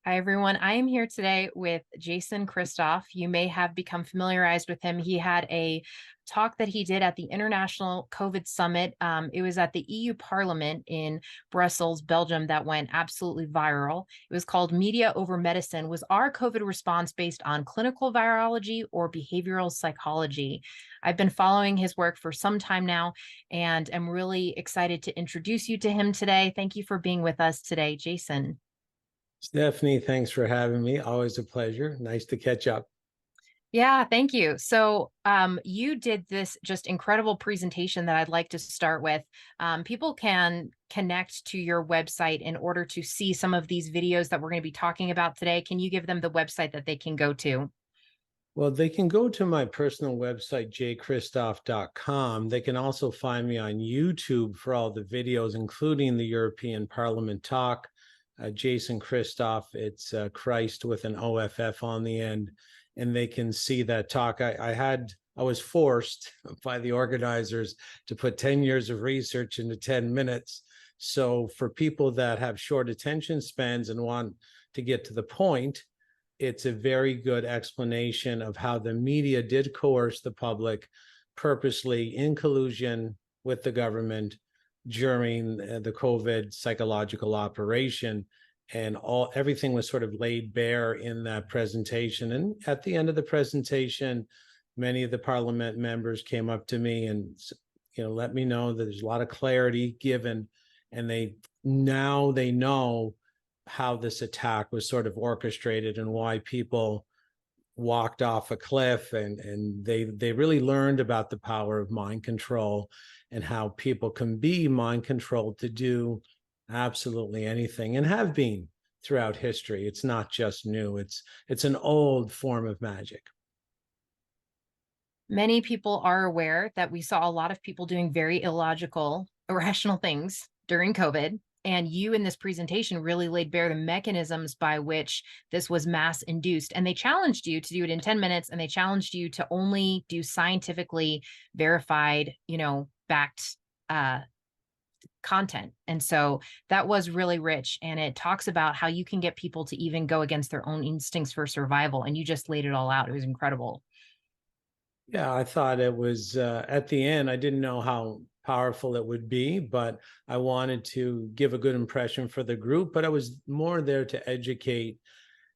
Hi, everyone. I am here today with Jason Christoff. You may have become familiarized with him. He had a talk that he did at the International COVID Summit. It was at the EU Parliament in Brussels, Belgium, that went absolutely viral. It was called Media Over Medicine. Was our COVID response based on clinical virology or behavioral psychology? I've been following his work for some time now and am really excited to introduce you to him today. Thank you for being with us today, Jason. Stephanie, thanks for having me. Always a pleasure. Nice to catch up. Yeah, thank you. So, you did this just incredible presentation that I'd like to start with. People can connect to your website in order to see some of these videos that we're going to be talking about today. Can you give them the website that they can go to? Well, they can go to my personal website, jchristoff.com. They can also find me on YouTube for all the videos, including the European Parliament talk. Jason Christoff, it's Christ with an OFF on the end. And they can see that talk. I was forced by the organizers to put 10 years of research into 10 minutes. So for people that have short attention spans and want to get to the point, it's a very good explanation of how the media did coerce the public purposely in collusion with the government during the COVID psychological operation. And everything was sort of laid bare in that presentation. And at the end of the presentation, many of the parliament members came up to me and let me know that there's a lot of clarity given, and now they know how this attack was sort of orchestrated and why people walked off a cliff, and they really learned about the power of mind control and how people can be mind controlled to do absolutely anything, and have been throughout history. It's not just new. It's an old form of magic. Many people are aware that we saw a lot of people doing very illogical, irrational things during COVID. And you in this presentation really laid bare the mechanisms by which this was mass induced. And they challenged you to do it in 10 minutes, and they challenged you to only do scientifically verified, backed content. And so that was really rich. And it talks about how you can get people to even go against their own instincts for survival. And you just laid it all out. It was incredible. Yeah, I thought it was at the end, I didn't know how powerful it would be, but I wanted to give a good impression for the group. But I was more there to educate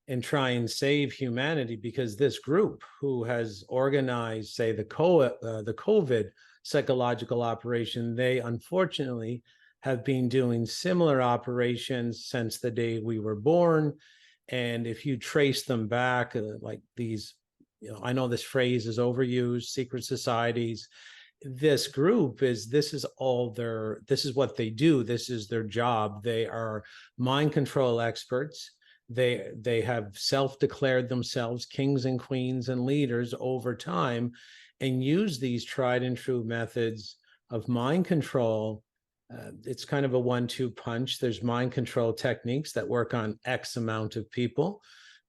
and try and save humanity, because this group who has organized, say, the COVID psychological operation, they unfortunately have been doing similar operations since the day we were born. And if you trace them back, like these, I know this phrase is overused, secret societies. This group this is what they do. This is their job. They are mind control experts. They have self-declared themselves kings and queens and leaders over time, and use these tried and true methods of mind control. It's kind of a 1-2 punch. There's mind control techniques that work on X amount of people,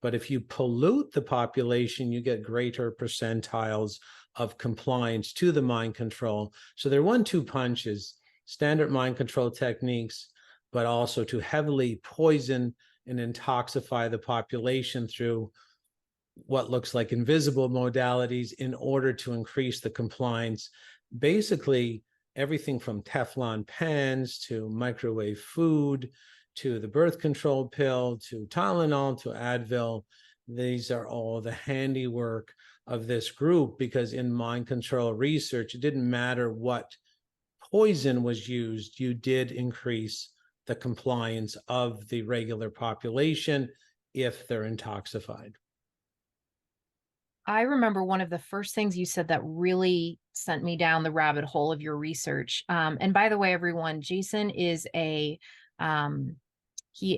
but if you pollute the population, you get greater percentiles of compliance to the mind control. So their 1-2 punch is standard mind control techniques, but also to heavily poison and intoxify the population through what looks like invisible modalities in order to increase the compliance. Basically, everything from Teflon pans to microwave food to the birth control pill to Tylenol to Advil. These are all the handiwork of this group, because in mind control research, it didn't matter what poison was used, you did increase the compliance of the regular population if they're intoxicated. I remember one of the first things you said that really sent me down the rabbit hole of your research. And by the way, everyone, Jason is he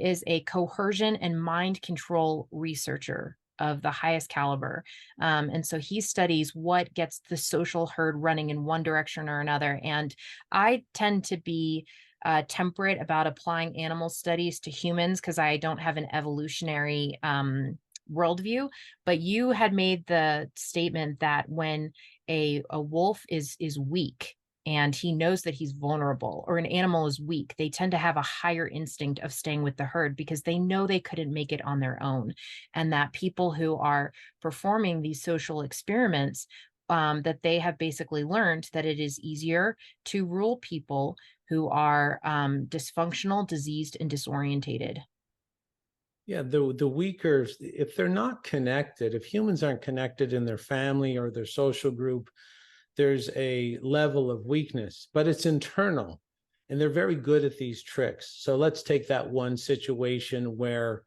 is a coercion and mind control researcher of the highest caliber. And so he studies what gets the social herd running in one direction or another. And I tend to be temperate about applying animal studies to humans because I don't have an evolutionary worldview. But you had made the statement that when a wolf is weak, and he knows that he's vulnerable, or an animal is weak, they tend to have a higher instinct of staying with the herd because they know they couldn't make it on their own. And that people who are performing these social experiments, that they have basically learned that it is easier to rule people who are dysfunctional, diseased, and disorientated. Yeah, the weaker, if they're not connected, if humans aren't connected in their family or their social group, there's a level of weakness, but it's internal. And they're very good at these tricks. So let's take that one situation where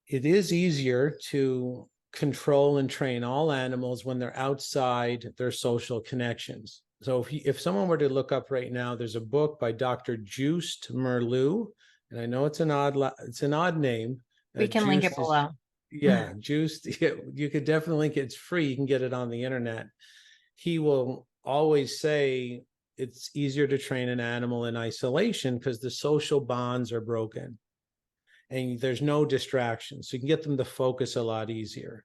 it is easier to control and train all animals when they're outside their social connections. So if someone were to look up right now, there's a book by Dr. Joost Meerloo, and I know it's an odd name. We can link it Joost is, below. yeah, Joost. You could definitely link it. It's free. You can get it on the internet. He will always say it's easier to train an animal in isolation because the social bonds are broken and there's no distractions. So you can get them to focus a lot easier.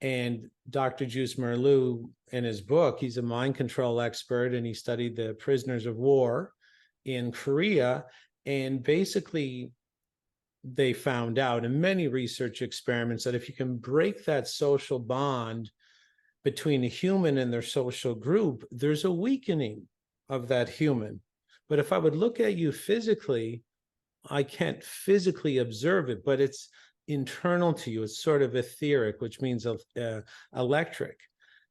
And Dr. Joost Meerloo, in his book, he's a mind control expert, and he studied the prisoners of war in Korea. And basically, they found out in many research experiments that if you can break that social bond between a human and their social group, there's a weakening of that human. But if I would look at you physically, I can't physically observe it, but it's internal to you. It's sort of etheric, which means electric.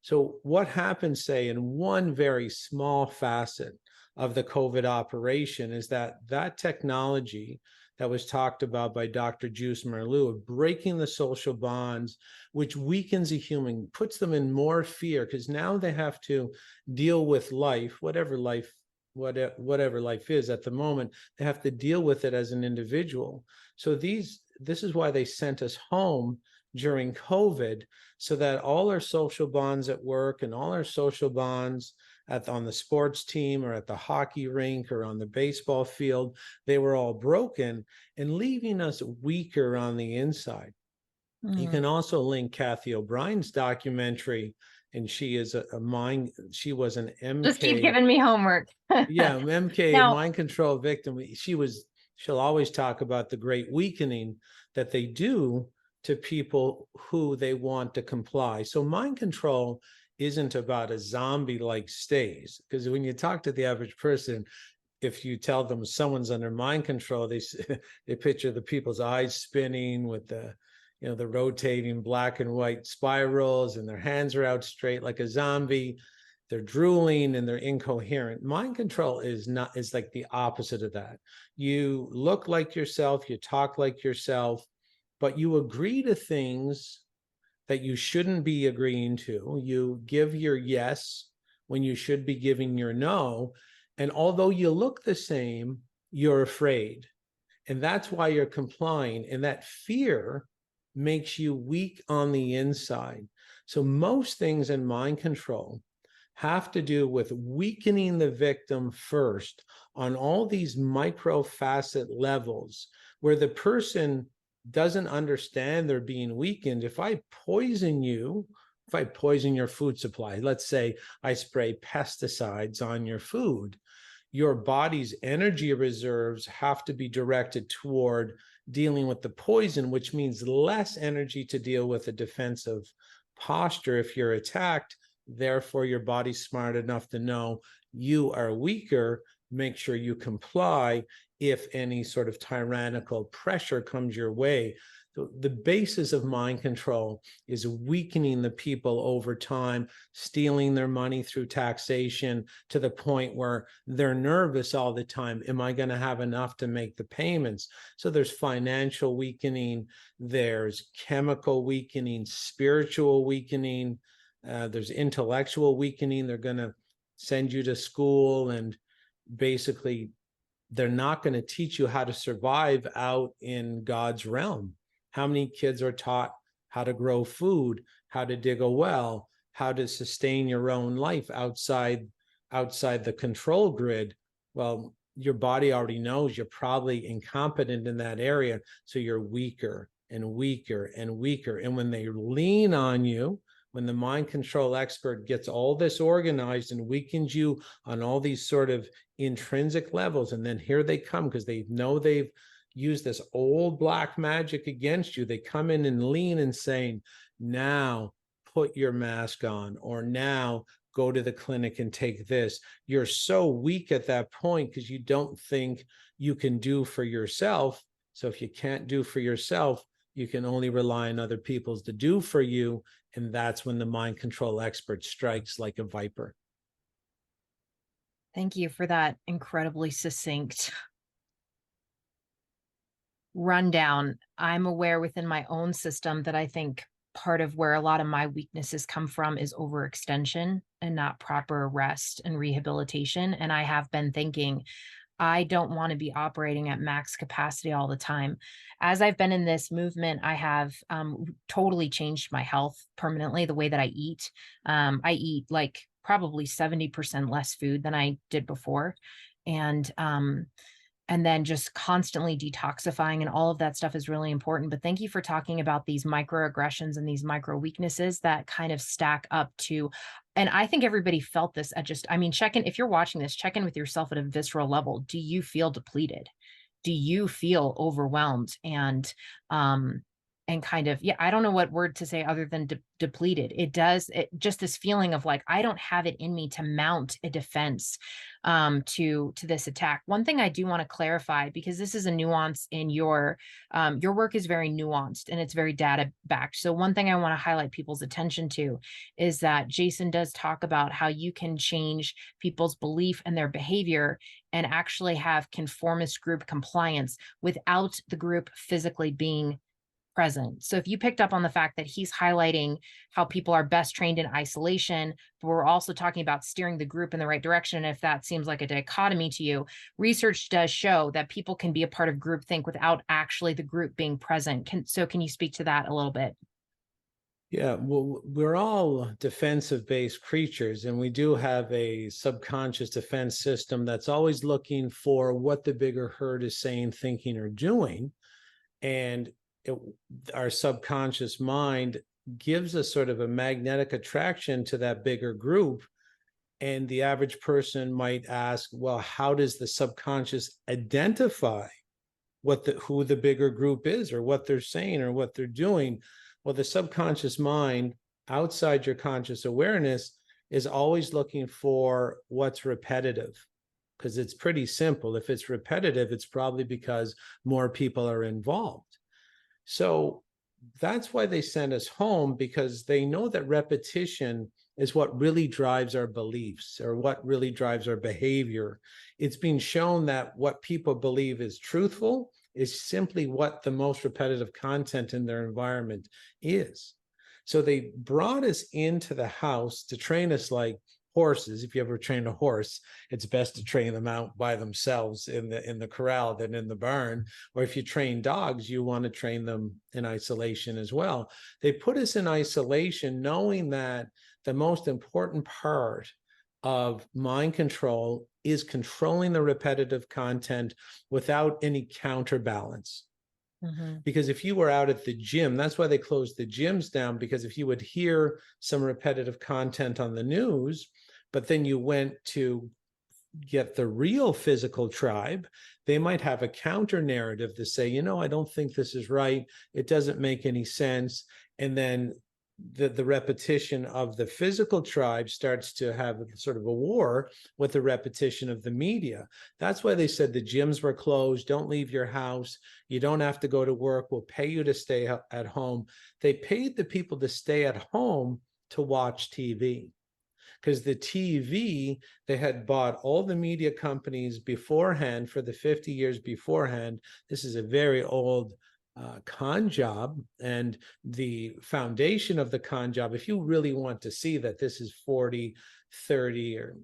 So what happens, say, in one very small facet of the COVID operation is that that technology that was talked about by Dr. Joost Meerloo of breaking the social bonds, which weakens a human, puts them in more fear, because now they have to deal with life, whatever life is at the moment. They have to deal with it as an individual. So this is why they sent us home during COVID, so that all our social bonds at work and all our social bonds on the sports team or at the hockey rink or on the baseball field, they were all broken and leaving us weaker on the inside. You can also link Kathy O'Brien's documentary, and she is she was an MK. Just keep giving me homework. Yeah, MK Now, mind control victim. She'll always talk about the great weakening that they do to people who they want to comply. So mind control isn't about a zombie-like state, because when you talk to the average person, if you tell them someone's under mind control, they picture the people's eyes spinning with the rotating black and white spirals, and their hands are out straight like a zombie. They're drooling and they're incoherent. Mind control is like the opposite of that. You look like yourself, you talk like yourself, but you agree to things that you shouldn't be agreeing to. You give your yes when you should be giving your no. And although you look the same, you're afraid. And that's why you're complying. And that fear makes you weak on the inside. So most things in mind control have to do with weakening the victim first on all these micro facet levels where the person doesn't understand they're being weakened. If I poison your food supply, let's say I spray pesticides on your food, your body's energy reserves have to be directed toward dealing with the poison, which means less energy to deal with a defensive posture if you're attacked. Therefore, your body's smart enough to know you are weaker. Make sure you comply if any sort of tyrannical pressure comes your way. So the basis of mind control is weakening the people over time, stealing their money through taxation to the point where they're nervous all the time. Am I going to have enough to make the payments? So there's financial weakening, there's chemical weakening, spiritual weakening, there's intellectual weakening. They're going to send you to school and basically they're not going to teach you how to survive out in God's realm. How many kids are taught how to grow food, how to dig a well, how to sustain your own life outside the control grid? Well, your body already knows you're probably incompetent in that area, so you're weaker and weaker and weaker. And when they lean on you, when the mind control expert gets all this organized and weakens you on all these sort of intrinsic levels, and then here they come because they know they've used this old black magic against you. They come in and lean and saying, now put your mask on, or now go to the clinic and take this. You're so weak at that point because you don't think you can do for yourself. So if you can't do for yourself, you can only rely on other people's to do for you. And that's when the mind control expert strikes like a viper. Thank you for that incredibly succinct rundown. I'm aware within my own system that I think part of where a lot of my weaknesses come from is overextension and not proper rest and rehabilitation. And I have been thinking, I don't want to be operating at max capacity all the time. As I've been in this movement, I have totally changed my health permanently, the way that I eat. I eat like probably 70% less food than I did before. And then just constantly detoxifying and all of that stuff is really important. But thank you for talking about these microaggressions and these micro weaknesses that kind of stack up to, and I think everybody felt this at just, I mean, check in, if you're watching this, check in with yourself at a visceral level. Do you feel depleted? Do you feel overwhelmed and kind of, yeah, I don't know what word to say other than depleted. Just this feeling of like, I don't have it in me to mount a defense to this attack. One thing I do want to clarify, because this is a nuance in your work is very nuanced and it's very data backed. So one thing I want to highlight people's attention to is that Jason does talk about how you can change people's belief and their behavior and actually have conformist group compliance without the group physically being present. So if you picked up on the fact that he's highlighting how people are best trained in isolation, but we're also talking about steering the group in the right direction. And if that seems like a dichotomy to you, research does show that people can be a part of groupthink without actually the group being present. Can you speak to that a little bit? Yeah, well, we're all defensive-based creatures, and we do have a subconscious defense system that's always looking for what the bigger herd is saying, thinking, or doing. And our subconscious mind gives us sort of a magnetic attraction to that bigger group. And the average person might ask, well, how does the subconscious identify who the bigger group is, or what they're saying, or what they're doing? Well, the subconscious mind, outside your conscious awareness, is always looking for what's repetitive, because it's pretty simple. If it's repetitive, it's probably because more people are involved. So that's why they send us home, because they know that repetition is what really drives our beliefs, or what really drives our behavior. It's been shown that what people believe is truthful is simply what the most repetitive content in their environment is. So they brought us into the house to train us like horses. If you ever train a horse, it's best to train them out by themselves in the corral than in the barn. Or if you train dogs, you want to train them in isolation as well. They put us in isolation knowing that the most important part of mind control is controlling the repetitive content without any counterbalance. Mm-hmm. Because if you were out at the gym, that's why they closed the gyms down, because if you would hear some repetitive content on the news, but then you went to get the real physical tribe, they might have a counter narrative to say, I don't think this is right. It doesn't make any sense. And then the repetition of the physical tribe starts to have sort of a war with the repetition of the media. That's why they said the gyms were closed. Don't leave your house. You don't have to go to work. We'll pay you to stay at home. They paid the people to stay at home to watch TV. Because the TV, they had bought all the media companies beforehand for the 50 years beforehand. This is a very old con job, and the foundation of the con job, if you really want to see that this is 40, 30, or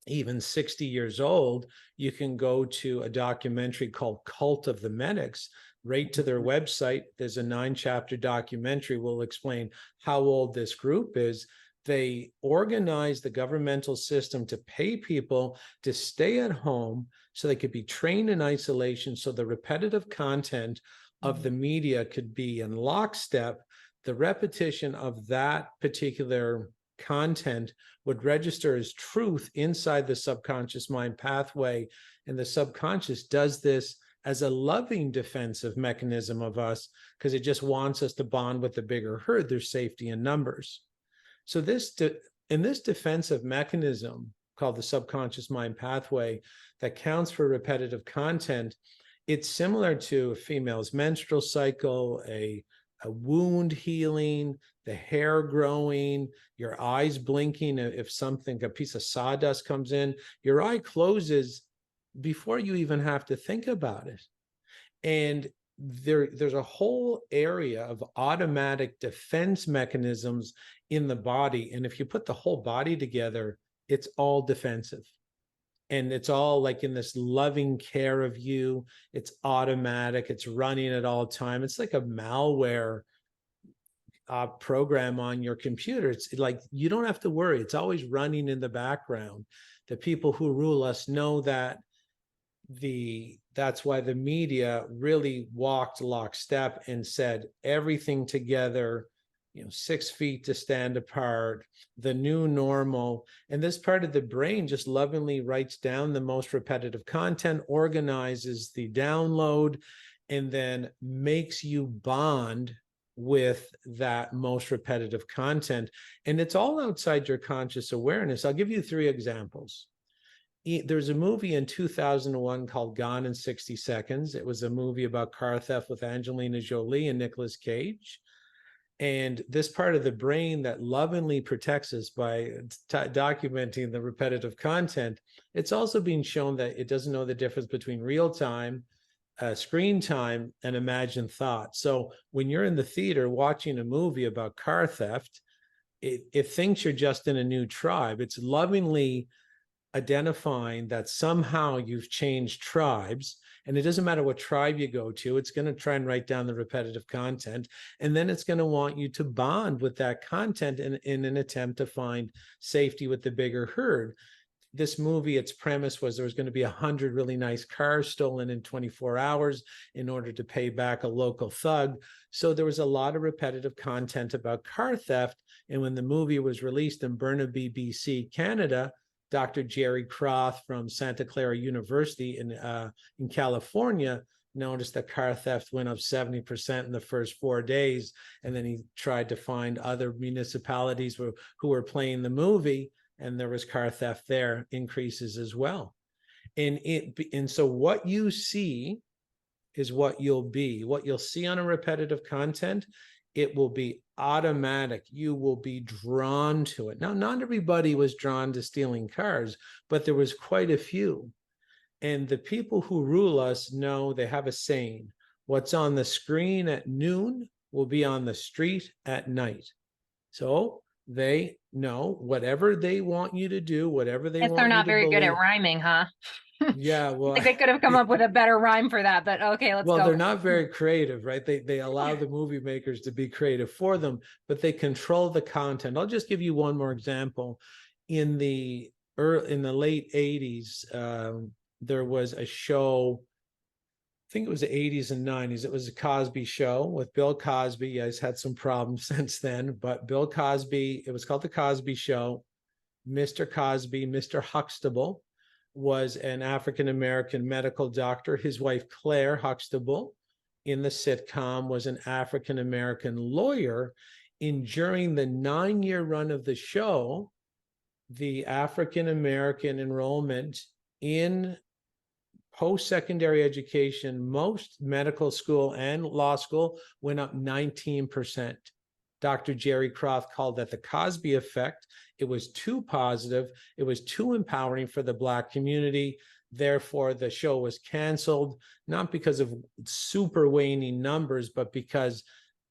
even 60 years old, you can go to a documentary called Cult of the Medics. Right to their website, there's a 9-chapter documentary will explain how old this group is. They organized the governmental system to pay people to stay at home so they could be trained in isolation, so the repetitive content of the media could be in lockstep. the repetition of that particular content would register as truth inside the subconscious mind pathway. And the subconscious does this as a loving defensive mechanism of us, because it just wants us to bond with the bigger herd. There's safety in numbers. So in this defensive mechanism called the subconscious mind pathway that counts for repetitive content, it's similar to a female's menstrual cycle, a wound healing, the hair growing, your eyes blinking. If something, a piece of sawdust comes in, your eye closes before you even have to think about it. And there's a whole area of automatic defense mechanisms in the body. And if you put the whole body together, it's all defensive. And it's all like in this loving care of you. It's automatic. It's running at all time. It's like a malware program on your computer. It's like you don't have to worry. It's always running in the background. The people who rule us know that. That's why the media really walked lockstep and said everything together, 6 feet to stand apart, the new normal. And this part of the brain just lovingly writes down the most repetitive content, organizes the download, and then makes you bond with that most repetitive content. And it's all outside your conscious awareness. I'll give you 3 examples. There's a movie in 2001 called Gone in 60 Seconds. It was a movie about car theft with Angelina Jolie and Nicolas Cage. And this part of the brain that lovingly protects us by documenting the repetitive content, it's also been shown that it doesn't know the difference between real time, screen time, and imagined thought. So when you're in the theater watching a movie about car theft, it thinks you're just in a new tribe. It's lovingly identifying that somehow you've changed tribes, and it doesn't matter what tribe you go to, it's going to try and write down the repetitive content, and then it's going to want you to bond with that content in an attempt to find safety with the bigger herd. This movie, its premise was there was going to be 100 really nice cars stolen in 24 hours in order to pay back a local thug. So there was a lot of repetitive content about car theft. And when the movie was released in Burnaby, BC, Canada, Dr. Jerry Croth from Santa Clara University in California noticed that car theft went up 70% in the first 4 days. And then he tried to find other municipalities who were playing the movie, and there was car theft there, increases as well. And so what you see is what you'll be. What you'll see on a repetitive content, it will be automatic. You will be drawn to it. Now, not everybody was drawn to stealing cars, but there was quite a few. And the people who rule us know, they have a saying: what's on the screen at noon will be on the street at night. So they know whatever they want you to do, whatever they Guess they're want you not to very good at believe. rhyming, huh? Yeah, well, Like they could have come up with a better rhyme for that, but okay, let's well, go. they're not very creative, right? They allow the movie makers to be creative for them, but they control the content. I'll just give you one more example. In the late 80s, there was a show, I think it was the 80s and 90s. It was a Cosby show with Bill Cosby. Yeah, he's had some problems since then, but Bill Cosby, it was called The Cosby Show. Mr. Cosby, Mr. Huxtable, was an African-American medical doctor. His wife, Claire Huxtable, in the sitcom, was an African-American lawyer. During the 9-year run of the show, the African-American enrollment in post-secondary education, most medical school and law school, went up 19%. Dr. Jerry Croth called that the Cosby effect. It was too positive. It was too empowering for the Black community. Therefore, the show was canceled, not because of super waning numbers, but because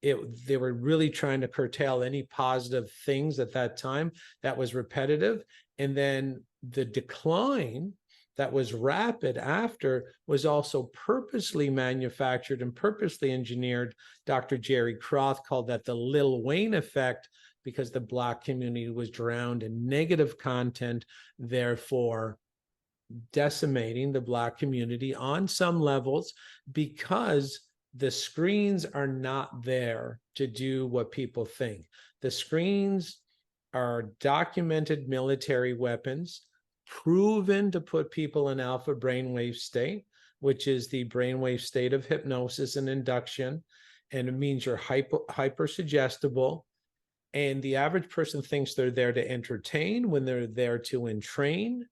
they were really trying to curtail any positive things at that time. That was repetitive. And then the decline that was rapid after was also purposely manufactured and purposely engineered. Dr. Jerry Croth called that the Lil Wayne effect, because the Black community was drowned in negative content, therefore decimating the Black community on some levels, because The screens are not there to do what people think. The screens are documented military weapons, proven to put people in alpha brainwave state, which is the brainwave state of hypnosis and induction. And it means you're hyper suggestible. And the average person thinks they're there to entertain when they're there to entrain.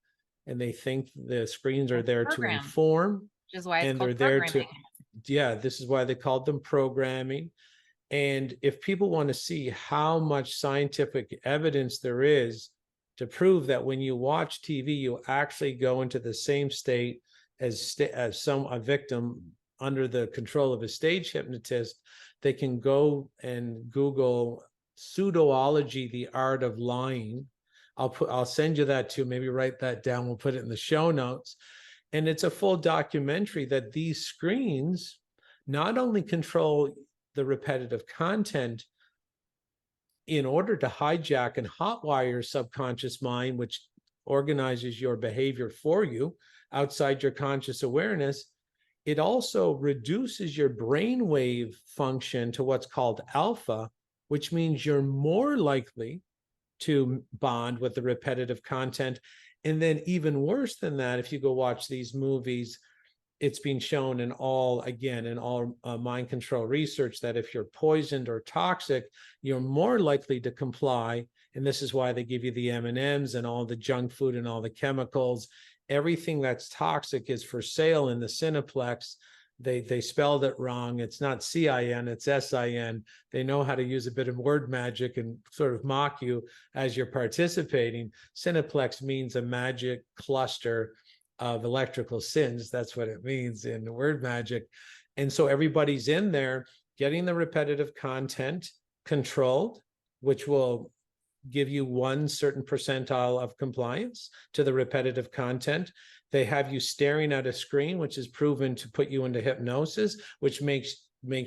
And they think the screens are It's there to program, inform, which is why it's and called they're there programming. to, yeah, this is why they called them programming. And if people want to see how much scientific evidence there is to prove that when you watch TV, you actually go into the same state as a victim under the control of a stage hypnotist, they can go and Google pseudoology, the art of lying. I'll send you that too. Maybe write that down. We'll put it in the show notes. And it's a full documentary that these screens not only control the repetitive content in order to hijack and hotwire your subconscious mind, which organizes your behavior for you outside your conscious awareness, it also reduces your brainwave function to what's called alpha, which means you're more likely to bond with the repetitive content. And then even worse than that, if you go watch these movies, it's been shown in all mind control research that if you're poisoned or toxic, you're more likely to comply. And this is why they give you the M&Ms and all the junk food and all the chemicals. Everything that's toxic is for sale in the Cineplex. They spelled it wrong. It's not CIN, it's SIN. They know how to use a bit of word magic and sort of mock you as you're participating. Cineplex means a magic cluster of electrical sins. That's what it means in the word magic. And so everybody's in there getting the repetitive content controlled, which will give you one certain percentile of compliance to the repetitive content. They have you staring at a screen, which is proven to put you into hypnosis, which makes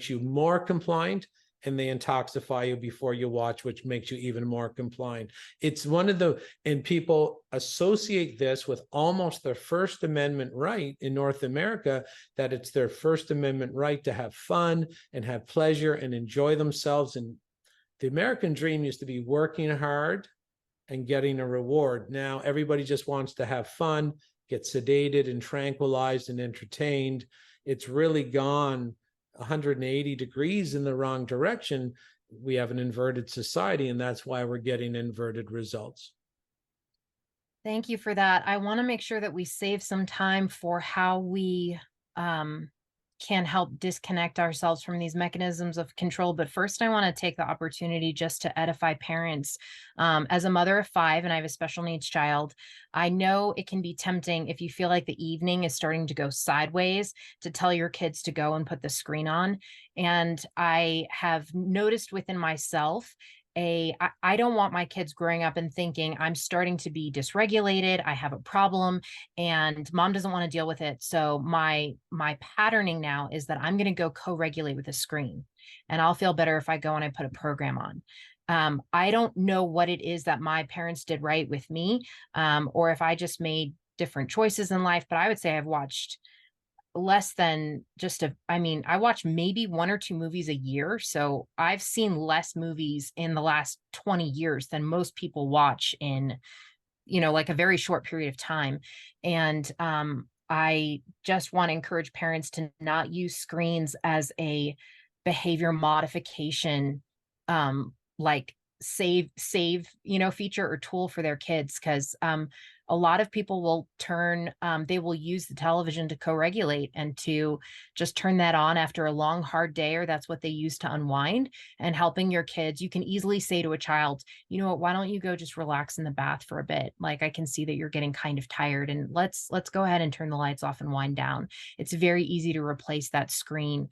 you more compliant, and they intoxify you before you watch, which makes you even more compliant. It's and people associate this with almost their First Amendment right in North America, that it's their First Amendment right to have fun and have pleasure and enjoy themselves. And the American dream used to be working hard and getting a reward. Now everybody just wants to have fun, get sedated and tranquilized and entertained. It's really gone 180 degrees in the wrong direction. We have an inverted society, and that's why we're getting inverted results. Thank you for that. I want to make sure that we save some time for how we can help disconnect ourselves from these mechanisms of control. But first, I want to take the opportunity just to edify parents. As a mother of 5, and I have a special needs child, I know it can be tempting if you feel like the evening is starting to go sideways to tell your kids to go and put the screen on. And I have noticed within myself, I don't want my kids growing up and thinking I'm starting to be dysregulated, I have a problem, and mom doesn't want to deal with it. So my patterning now is that I'm going to go co-regulate with the screen, and I'll feel better if I go and I put a program on. I don't know what it is that my parents did right with me, or if I just made different choices in life, but I would say I've watched less than I watch maybe 1 or 2 movies a year. So I've seen less movies in the last 20 years than most people watch in, like a very short period of time. And I just want to encourage parents to not use screens as a behavior modification, like save, feature or tool for their kids. Cause a lot of people will they will use the television to co-regulate and to just turn that on after a long, hard day, or that's what they use to unwind. And helping your kids, you can easily say to a child, you know what, why don't you go just relax in the bath for a bit? Like, I can see that you're getting kind of tired, and let's go ahead and turn the lights off and wind down. It's very easy to replace that screen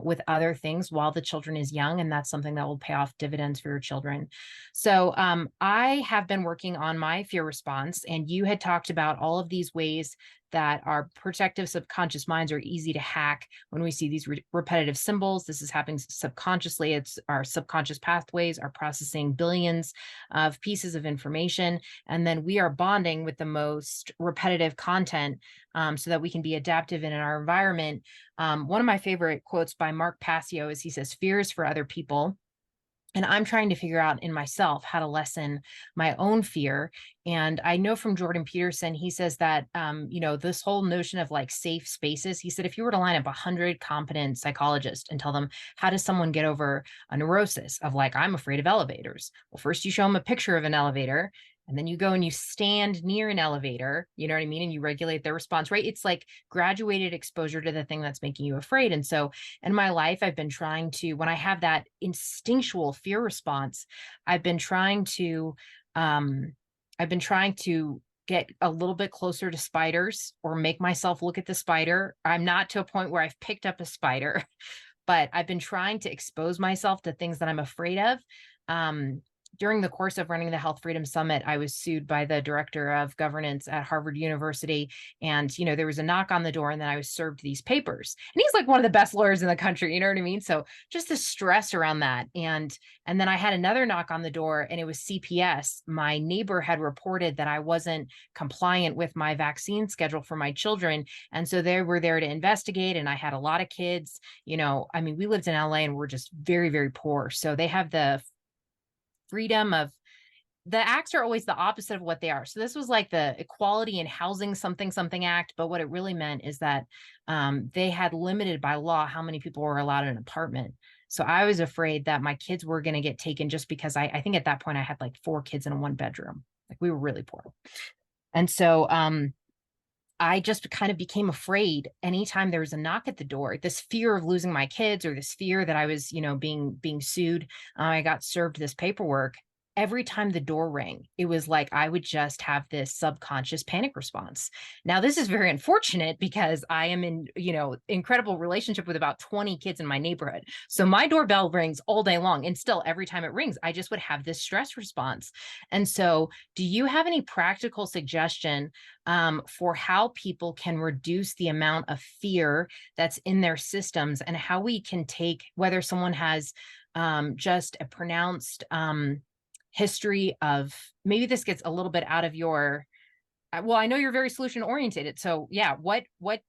with other things while the children is young. And that's something that will pay off dividends for your children. So I have been working on my fear response, and you had talked about all of these ways that our protective subconscious minds are easy to hack when we see these repetitive symbols. This is happening subconsciously. It's our subconscious pathways are processing billions of pieces of information. And then we are bonding with the most repetitive content so that we can be adaptive in our environment. One of my favorite quotes by Mark Passio is he says, "Fear is for other people." And I'm trying to figure out in myself how to lessen my own fear. And I know from Jordan Peterson, he says that, this whole notion of like safe spaces, he said, if you were to line up 100 competent psychologists and tell them, how does someone get over a neurosis of like, I'm afraid of elevators? Well, first you show them a picture of an elevator. And then you go and you stand near an elevator, you know what I mean? And you regulate their response, right? It's like graduated exposure to the thing that's making you afraid. And so in my life, I've been trying to, when I have that instinctual fear response, I've been trying to, get a little bit closer to spiders or make myself look at the spider. I'm not to a point where I've picked up a spider, but I've been trying to expose myself to things that I'm afraid of. During the course of running the Health Freedom Summit, I was sued by the director of governance at Harvard University. And, there was a knock on the door and then I was served these papers. And he's like one of the best lawyers in the country, you know what I mean? So just the stress around that. And then I had another knock on the door and it was CPS. My neighbor had reported that I wasn't compliant with my vaccine schedule for my children. And so they were there to investigate. And I had a lot of kids, we lived in LA and we're just very, very poor. So they have the freedom of, the acts are always the opposite of what they are. So this was like the Equality in Housing something act, but what it really meant is that they had limited by law how many people were allowed in an apartment. So I was afraid that my kids were going to get taken just because I think at that point I had like 4 kids in a 1 bedroom. Like we were really poor. And so I just kind of became afraid anytime there was a knock at the door, this fear of losing my kids or this fear that I was, being sued. I got served this paperwork. Every time the door rang, it was like I would just have this subconscious panic response. Now, this is very unfortunate because I am in, incredible relationship with about 20 kids in my neighborhood. So my doorbell rings all day long. And still, every time it rings, I just would have this stress response. And so do you have any practical suggestion for how people can reduce the amount of fear that's in their systems and how we can take, whether someone has just a pronounced history of, maybe this gets a little bit out of your, well, I know you're very solution oriented. So yeah, what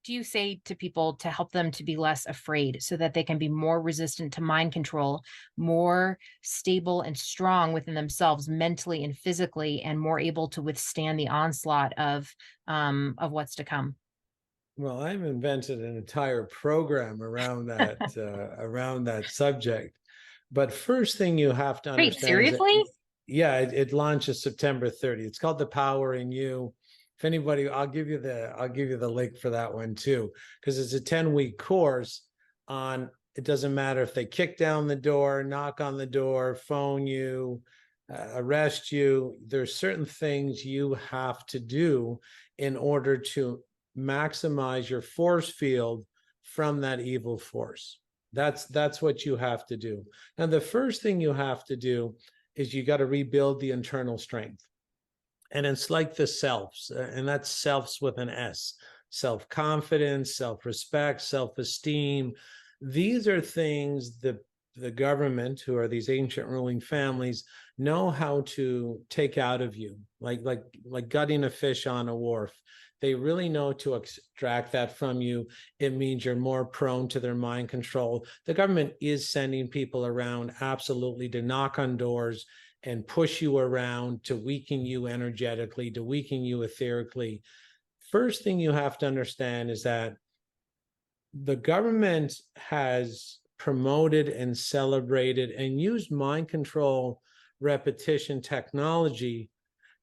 do you say to people to help them to be less afraid so that they can be more resistant to mind control, more stable and strong within themselves mentally and physically, and more able to withstand the onslaught of what's to come? Well, I've invented an entire program around that around that subject. But first thing you have to Wait, understand is that, seriously? yeah, it launches September 30th. It's called The Power in You. If anybody, I'll give you the link for that one too, because it's a 10-week course on, it doesn't matter if they kick down the door, knock on the door, phone you, arrest you. There's certain things you have to do in order to maximize your force field from that evil force. That's what you have to do. And the first thing you have to do is you got to rebuild the internal strength. And it's like the selves, and that's selves with an S: self-confidence, self-respect, self-esteem. These are things the government, who are these ancient ruling families, know how to take out of you, like gutting a fish on a wharf. They really know to extract that from you. It means you're more prone to their mind control. The government is sending people around absolutely to knock on doors and push you around, to weaken you energetically, to weaken you etherically. First thing you have to understand is that the government has promoted and celebrated and used mind control repetition technology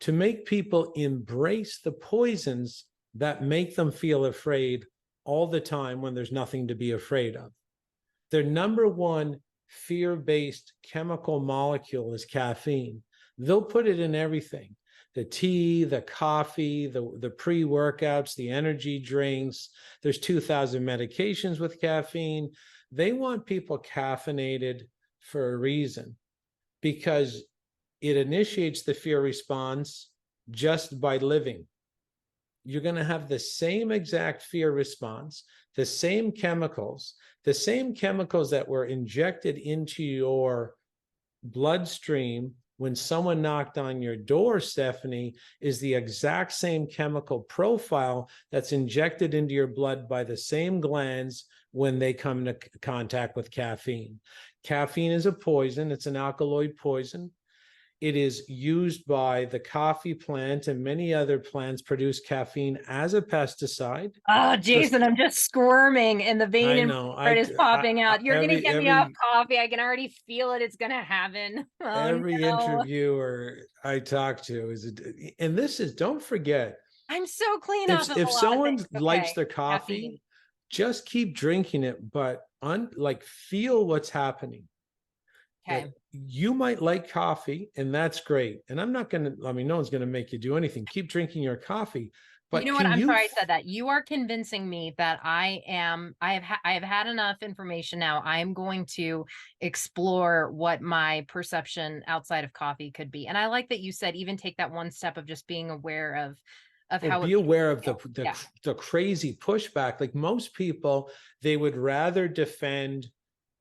to make people embrace the poisons that make them feel afraid all the time when there's nothing to be afraid of. Their number one fear-based chemical molecule is caffeine. They'll put it in everything: the tea, the coffee, the pre-workouts, the energy drinks. There's 2,000 medications with caffeine. They want people caffeinated for a reason, because it initiates the fear response, just by living. You're going to have the same exact fear response, the same chemicals that were injected into your bloodstream when someone knocked on your door, Stephanie, is the exact same chemical profile that's injected into your blood by the same glands when they come into contact with caffeine. Caffeine is a poison. It's an alkaloid poison. It is used by the coffee plant, and many other plants produce caffeine as a pesticide. Oh, So Jason, I'm just squirming and the vein I in know my heart is popping out. You're going to get me off every coffee. I can already feel it. It's going to happen. Oh, every no. interviewer I talk to is, and this is, don't forget, I'm so clean off if of a if lot of someone things. likes Okay. their coffee, Caffeine. just keep drinking it, but like feel what's happening. That Okay. you might like coffee, and that's great. And I'm not going to, I mean, no one's going to make you do anything. Keep drinking your coffee, You but know what? can I'm you sorry I said that. You are convincing me that I have had enough information now. I'm going to explore what my perception outside of coffee could be. And I like that you said even take that one step of just being aware of or how it be makes aware me of feel. Yeah. the crazy pushback? Like most people, they would rather defend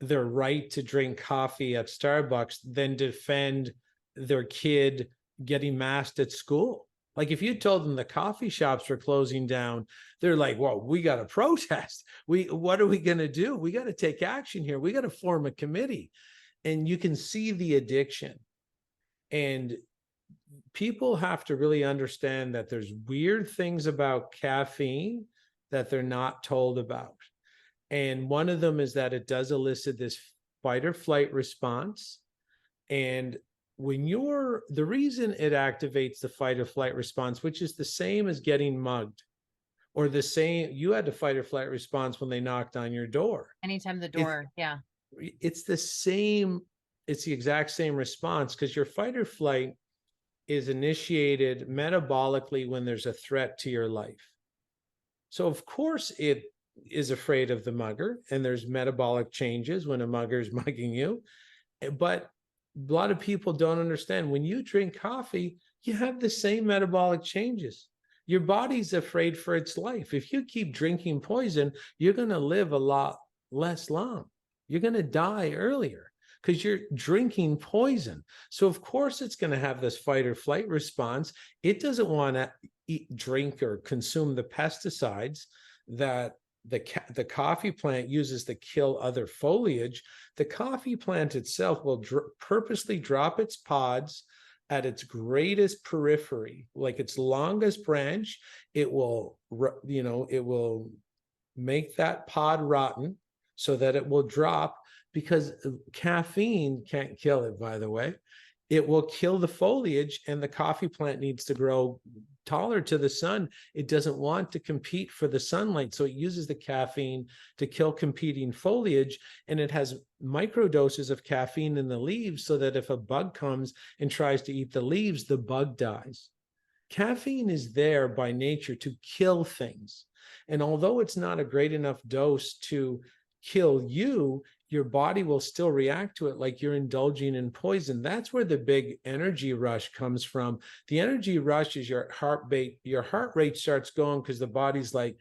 their right to drink coffee at Starbucks than defend their kid getting masked at school. Like if you told them the coffee shops were closing down, they're like, well, we got to protest. What are we going to do? We got to take action here. We got to form a committee. And you can see the addiction. And people have to really understand that there's weird things about caffeine that they're not told about. And one of them is that it does elicit this fight or flight response. And when the reason it activates the fight or flight response, which is the same as getting mugged, or the same, you had to fight or flight response when they knocked on your door. Anytime the It's, door. Yeah. it's the same, it's the exact same response, because your fight or flight is initiated metabolically when there's a threat to your life. So of course it is afraid of the mugger, and there's metabolic changes when a mugger is mugging you. But a lot of people don't understand, when you drink coffee, you have the same metabolic changes. Your body's afraid for its life. If you keep drinking poison, you're going to live a lot less long. You're going to die earlier because you're drinking poison. So of course it's going to have this fight or flight response. It doesn't want to eat, drink, or consume the pesticides that the coffee plant uses to kill other foliage. The coffee plant itself will purposely drop its pods at its greatest periphery, like its longest branch. It will, it will make that pod rotten so that it will drop, because caffeine can't kill it, by the way. It will kill the foliage, and the coffee plant needs to grow taller to the sun. It doesn't want to compete for the sunlight, so it uses the caffeine to kill competing foliage. And it has microdoses of caffeine in the leaves so that if a bug comes and tries to eat the leaves, the bug dies. Caffeine is there by nature to kill things. And although it's not a great enough dose to kill you, your body will still react to it like you're indulging in poison. That's where the big energy rush comes from. The energy rush is your heart rate starts going because the body's like,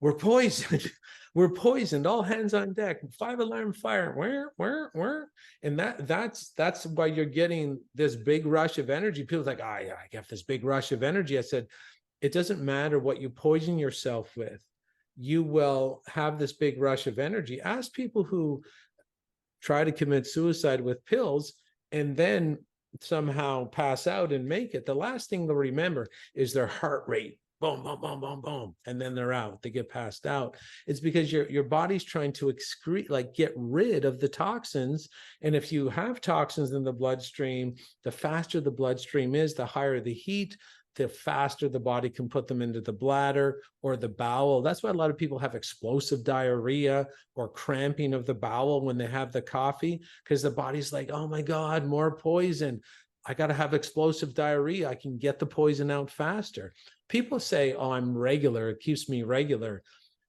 we're poisoned. We're poisoned. All hands on deck. 5-alarm fire. Where? And that's why you're getting this big rush of energy. People's like, I get this big rush of energy. I said, it doesn't matter what you poison yourself with. You will have this big rush of energy. Ask people who try to commit suicide with pills and then somehow pass out and make it. The last thing they'll remember is their heart rate. Boom, boom, boom, boom, boom. And then they're out. They get passed out. It's because your body's trying to excrete, like get rid of the toxins. And if you have toxins in the bloodstream, the faster the bloodstream is, the higher the heat, the faster the body can put them into the bladder or the bowel. That's why a lot of people have explosive diarrhea or cramping of the bowel when they have the coffee, because the body's like, oh my God, more poison. I got to have explosive diarrhea. I can get the poison out faster. People say, oh, I'm regular. It keeps me regular.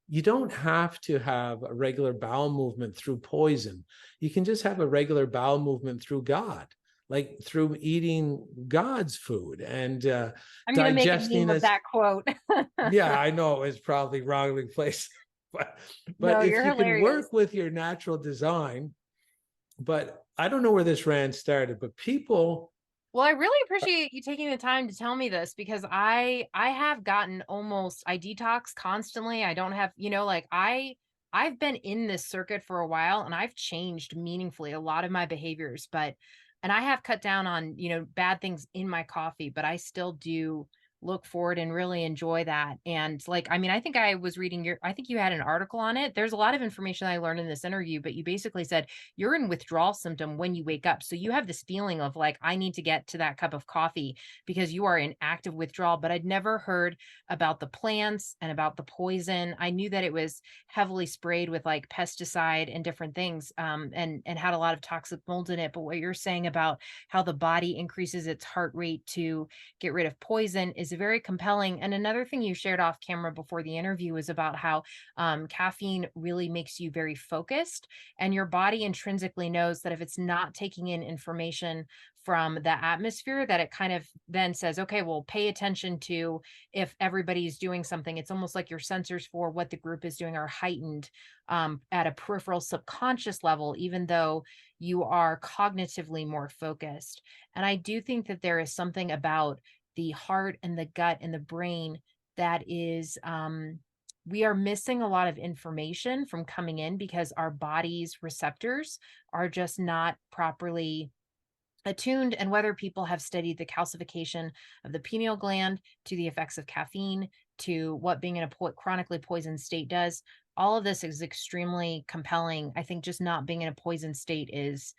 You don't have to have a regular bowel movement through poison. You can just have a regular bowel movement through God. like through eating God's food and I'm going to make a digesting meme of this. that quote. Yeah, I know it's probably wrongly placed, but No, if you're you can hilarious. work with your natural design, but I don't know where this rant started, but people, Well, I really appreciate you taking the time to tell me this because I have gotten almost I detox constantly. I don't have, like I've been in this circuit for a while and I've changed meaningfully a lot of my behaviors, but and I have cut down on, bad things in my coffee, but I still do look forward and really enjoy that. And like, I mean, I think I was reading I think you had an article on it. There's a lot of information I learned in this interview, but you basically said you're in withdrawal symptom when you wake up. So you have this feeling of like, I need to get to that cup of coffee because you are in active withdrawal. But I'd never heard about the plants and about the poison. I knew that it was heavily sprayed with like pesticide and different things, and had a lot of toxic mold in it. But what you're saying about how the body increases its heart rate to get rid of poison is very compelling. And another thing you shared off camera before the interview is about how caffeine really makes you very focused, and your body intrinsically knows that if it's not taking in information from the atmosphere, that it kind of then says, okay, well, pay attention to if everybody's doing something. It's almost like your sensors for what the group is doing are heightened at a peripheral subconscious level, even though you are cognitively more focused. And I do think that there is something about the heart and the gut and the brain that is we are missing a lot of information from coming in because our body's receptors are just not properly attuned. And whether people have studied the calcification of the pineal gland to the effects of caffeine to what being in a chronically poisoned state does, all of this is extremely compelling. I think just not being in a poisoned state is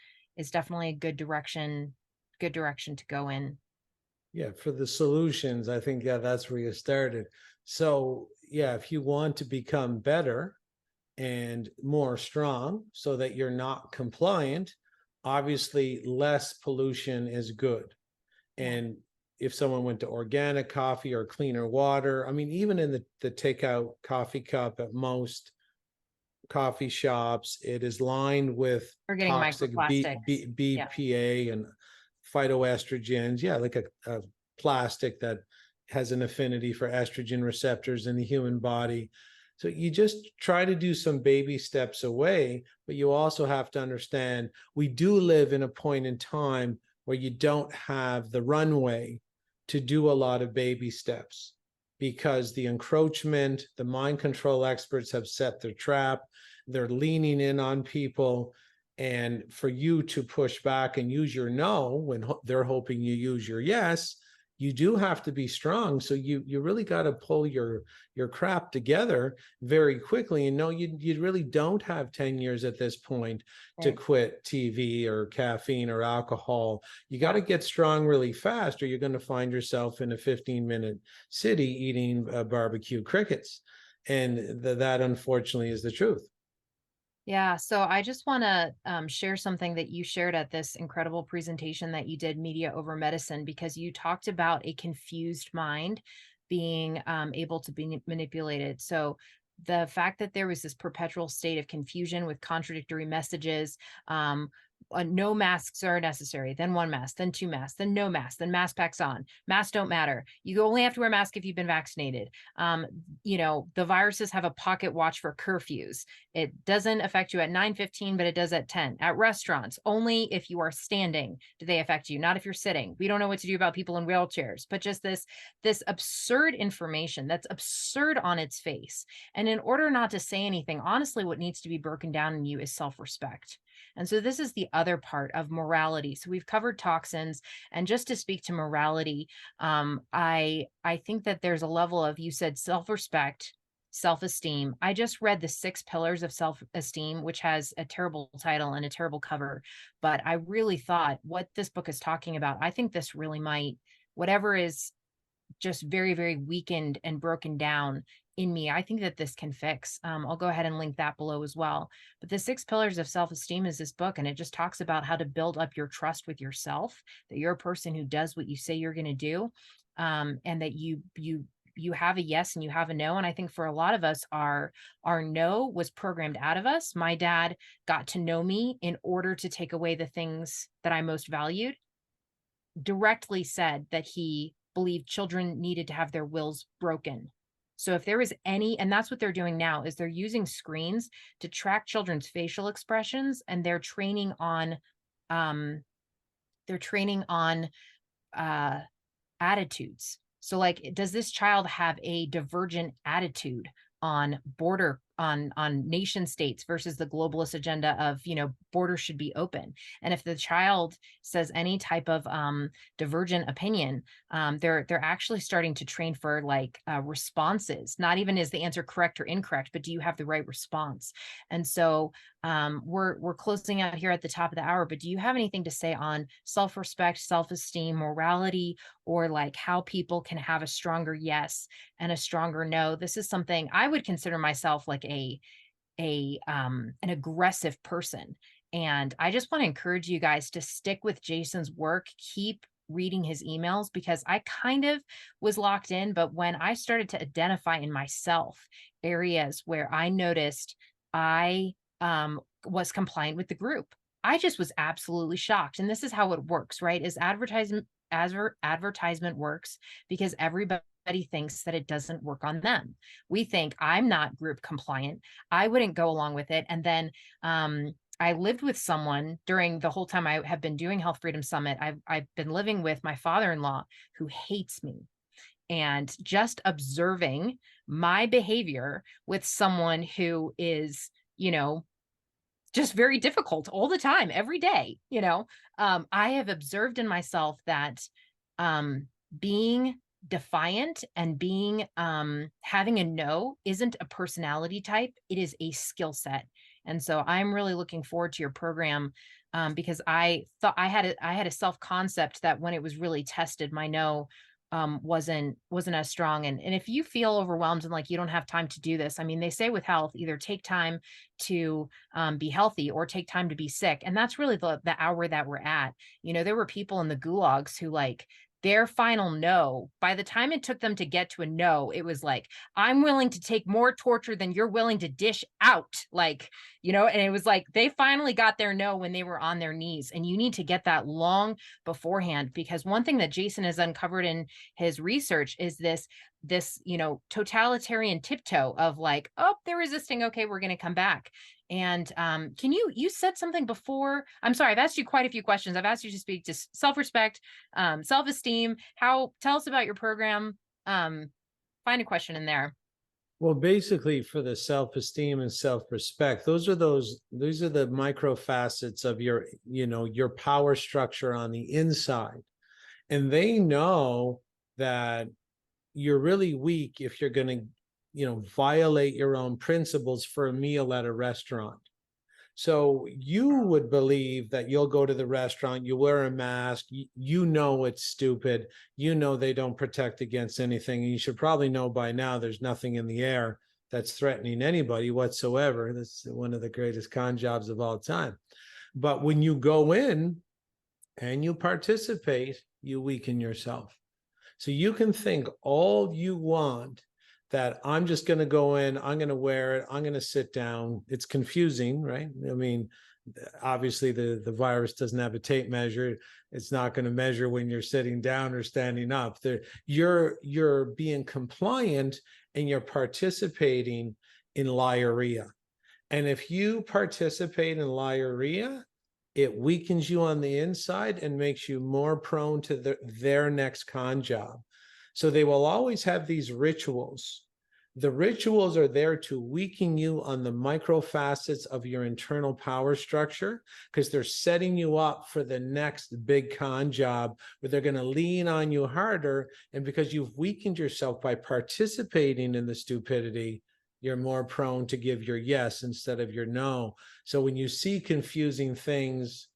definitely a good direction to go in. yeah, for the solutions, I think, yeah, that's where you started. So, yeah, if you want to become better and more strong so that you're not compliant, obviously less pollution is good. Yeah. And if someone went to organic coffee or cleaner water, I mean, even in the takeout coffee cup at most coffee shops, it is lined with We're getting toxic microplastics. Yeah. BPA and phytoestrogens. Yeah, like a plastic that has an affinity for estrogen receptors in the human body. So you just try to do some baby steps away, but you also have to understand we do live in a point in time where you don't have the runway to do a lot of baby steps because the encroachment, the mind control experts have set their trap. They're leaning in on people. And for you to push back and use your no when they're hoping you use your yes, you do have to be strong. So you really got to pull your crap together very quickly. And no, you really don't have 10 years at this point to Right. quit TV or caffeine or alcohol. You got Yeah. to get strong really fast, or you're going to find yourself in a 15-minute city eating barbecue crickets. And that unfortunately is the truth. Yeah, so I just want to share something that you shared at this incredible presentation that you did, Media Over Medicine, because you talked about a confused mind being able to be manipulated. So the fact that there was this perpetual state of confusion with contradictory messages, no masks are necessary, then one mask, then two masks, then no mask, then mask packs on. Masks don't matter. You only have to wear a mask if you've been vaccinated. The viruses have a pocket watch for curfews. It doesn't affect you at 9:15, but it does at 10. At restaurants, only if you are standing do they affect you, not if you're sitting. We don't know what to do about people in wheelchairs, but just this absurd information that's absurd on its face. And in order not to say anything, honestly, what needs to be broken down in you is self-respect. And so this is the other part of morality. So we've covered toxins, and just to speak to morality, I think that there's a level of, you said, self-respect, self-esteem. I just read The Six Pillars of Self-Esteem, which has a terrible title and a terrible cover, but I really thought what this book is talking about, I think this really might, whatever is just very, very weakened and broken down in me, I think that this can fix. I'll go ahead and link that below as well. But The Six Pillars of Self-Esteem is this book, and it just talks about how to build up your trust with yourself, that you're a person who does what you say you're going to do, and that you have a yes and you have a no. And I think for a lot of us, our no was programmed out of us. My dad got to know me in order to take away the things that I most valued. directly said that he believed children needed to have their wills broken. So if there was any, and that's what they're doing now, is they're using screens to track children's facial expressions, and um they're training on uh attitudes. So like, does this child have a divergent attitude on on nation states versus the globalist agenda of, borders should be open? And if the child says any type of divergent opinion, they're actually starting to train for like responses. Not even is the answer correct or incorrect, but do you have the right response? And so we're closing out here at the top of the hour, but do you have anything to say on self-respect, self-esteem, morality, or like how people can have a stronger yes and a stronger no? This is something I would consider myself like an aggressive person. And I just want to encourage you guys to stick with Jason's work, keep reading his emails, because I kind of was locked in, but when I started to identify in myself areas where I noticed I was compliant with the group, I just was absolutely shocked. And this is how it works, right? Is advertisement works because everybody thinks that it doesn't work on them. We think I'm not group compliant, I wouldn't go along with it. And then I lived with someone during the whole time I have been doing Health Freedom Summit. I've been living with my father-in-law who hates me. And just observing my behavior with someone who is, just very difficult all the time, every day, I have observed in myself that being defiant and being having a no isn't a personality type, it is a skill set. And so I'm really looking forward to your program, because I thought I had a self concept that when it was really tested, my no wasn't as strong. And if you feel overwhelmed and like you don't have time to do this, I mean, they say with health, either take time to be healthy or take time to be sick. And that's really the hour that we're at. There were people in the gulags who like their final no, by the time it took them to get to a no, it was like, I'm willing to take more torture than you're willing to dish out. Like, and it was like they finally got their no when they were on their knees. And you need to get that long beforehand, because one thing that Jason has uncovered in his research is this totalitarian tiptoe of like, oh, they're resisting, okay, we're going to come back. And can you said something before, I'm sorry, I've asked you quite a few questions. I've asked you to speak to self-respect, self-esteem. Tell us about your program. Find a question in there. Well, basically for the self-esteem and self-respect, these are the micro facets of your power structure on the inside. And they know that you're really weak if you're going to, violate your own principles for a meal at a restaurant. So you would believe that you'll go to the restaurant, you wear a mask, it's stupid, they don't protect against anything, and you should probably know by now there's nothing in the air that's threatening anybody whatsoever. That's one of the greatest con jobs of all time. But when you go in and you participate, you weaken yourself. So you can think all you want that I'm just going to go in, I'm going to wear it, I'm going to sit down. It's confusing, right? I mean, obviously the virus doesn't have a tape measure. It's not going to measure when you're sitting down or standing up. You're being compliant and you're participating in liarrhea. And if you participate in liarrhea, it weakens you on the inside and makes you more prone to their next con job. So they will always have these rituals. The rituals are there to weaken you on the micro facets of your internal power structure, because they're setting you up for the next big con job where they're going to lean on you harder. And because you've weakened yourself by participating in the stupidity, you're more prone to give your yes instead of your no. So when you see confusing things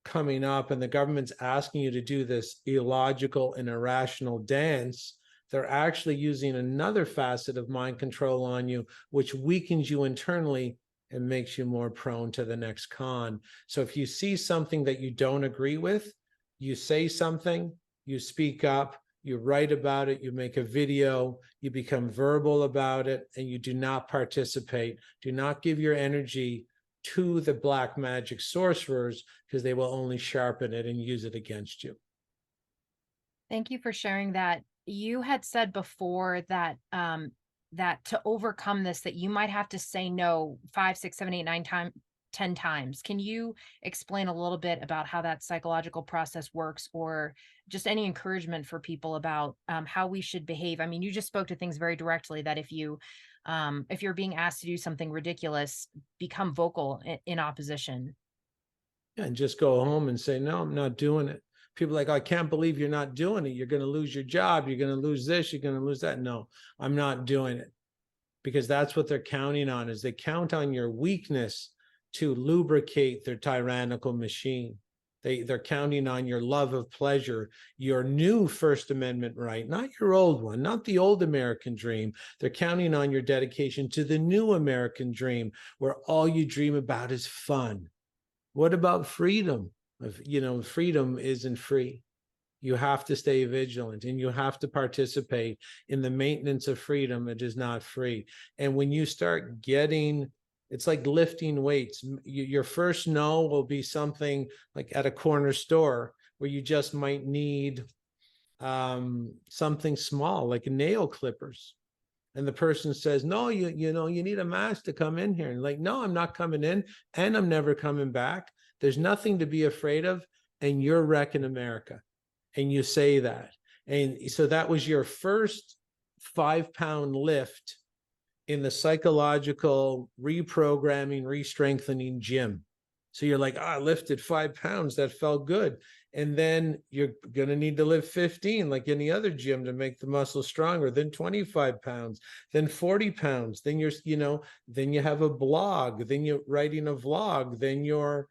coming up and the government's asking you to do this illogical and irrational dance, they're actually using another facet of mind control on you, which weakens you internally and makes you more prone to the next con. So if you see something that you don't agree with, you say something, you speak up, you write about it, you make a video, you become verbal about it, and you do not participate. Do not give your energy to the black magic sorcerers, because they will only sharpen it and use it against you. Thank you for sharing that. You had said before that that to overcome this, that you might have to say no 5, 6, 7, 8, 9 times, 10 times. Can you explain a little bit about how that psychological process works, or just any encouragement for people about how we should behave? I mean, you just spoke to things very directly, that if you're being asked to do something ridiculous, become vocal in opposition. And just go home and say, no, I'm not doing it. People are like, I can't believe you're not doing it. You're going to lose your job. You're going to lose this. You're going to lose that. No, I'm not doing it, because that's what they're counting on, is they count on your weakness to lubricate their tyrannical machine. They're counting on your love of pleasure, your new First Amendment right, not your old one, not the old American dream. They're counting on your dedication to the new American dream, where all you dream about is fun. What about freedom? Freedom isn't free. You have to stay vigilant, and you have to participate in the maintenance of freedom. It is not free. And when you start getting, it's like lifting weights. Your first no will be something like at a corner store, where you just might need something small like nail clippers. And the person says, no, you need a mask to come in here. And like, no, I'm not coming in, and I'm never coming back. There's nothing to be afraid of. And you're wrecking America. And you say that. And so that was your first 5-pound lift in the psychological reprogramming, re-strengthening gym. So you're like, I lifted 5 pounds. That felt good. And then you're going to need to lift 15, like any other gym, to make the muscle stronger, then 25 pounds, then 40 pounds. Then then you have a blog, then you're writing a vlog, then you're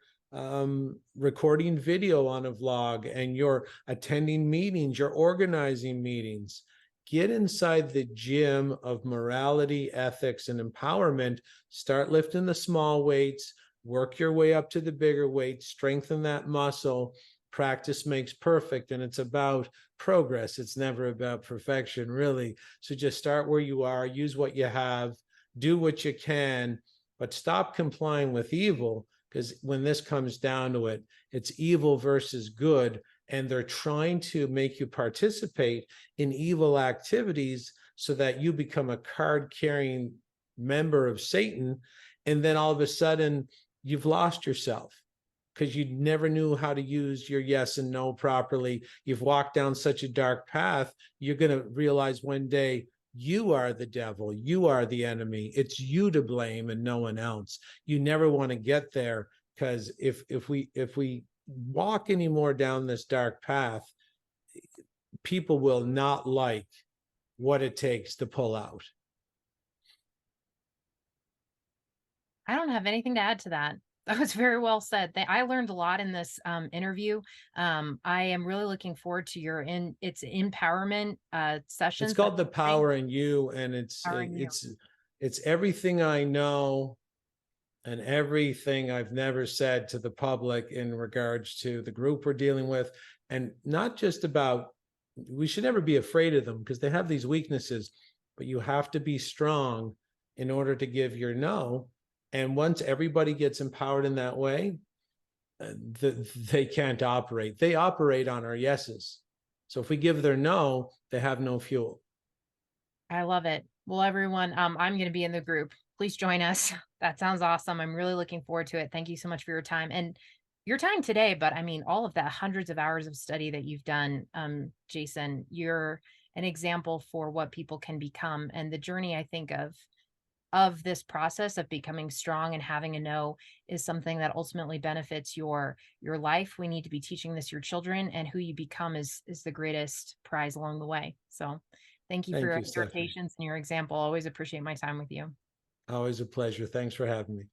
recording video on a vlog, and you're attending meetings, you're organizing meetings. Get inside the gym of morality, ethics, and empowerment. Start lifting the small weights, work your way up to the bigger weights, strengthen that muscle. Practice makes perfect, and it's about progress. It's never about perfection, really. So just start where you are, use what you have, do what you can, but stop complying with evil, because when this comes down to it, it's evil versus good, and they're trying to make you participate in evil activities so that you become a card-carrying member of Satan, and then all of a sudden you've lost yourself because you never knew how to use your yes and no properly. You've walked down such a dark path, you're going to realize one day you are the devil, you are the enemy, it's you to blame and no one else. You never want to get there, because if we walk anymore down this dark path, people will not like what it takes to pull out. I don't have anything to add to that. That was very well said. I learned a lot in this interview. I am really looking forward to its empowerment It's sessions that called The you're doing. Power in You, and Empowering you. it's everything I know and everything I've never said to the public in regards to the group we're dealing with. And not just about, we should never be afraid of them because they have these weaknesses, but you have to be strong in order to give your no. And once everybody gets empowered in that way, they can't operate. They operate on our yeses. So if we give their no, they have no fuel. I love it. Well, everyone, I'm going to be in the group. Please join us. That sounds awesome. I'm really looking forward to it. Thank you so much for your time today. But I mean, all of that hundreds of hours of study that you've done, Jason, you're an example for what people can become, and the journey, I think, of this process of becoming strong and having a no is something that ultimately benefits your life. We need to be teaching this to your children, and who you become is the greatest prize along the way. So thank you Thank for you, your Stephanie. patience and your example. Always appreciate my time with you. Always a pleasure. Thanks for having me.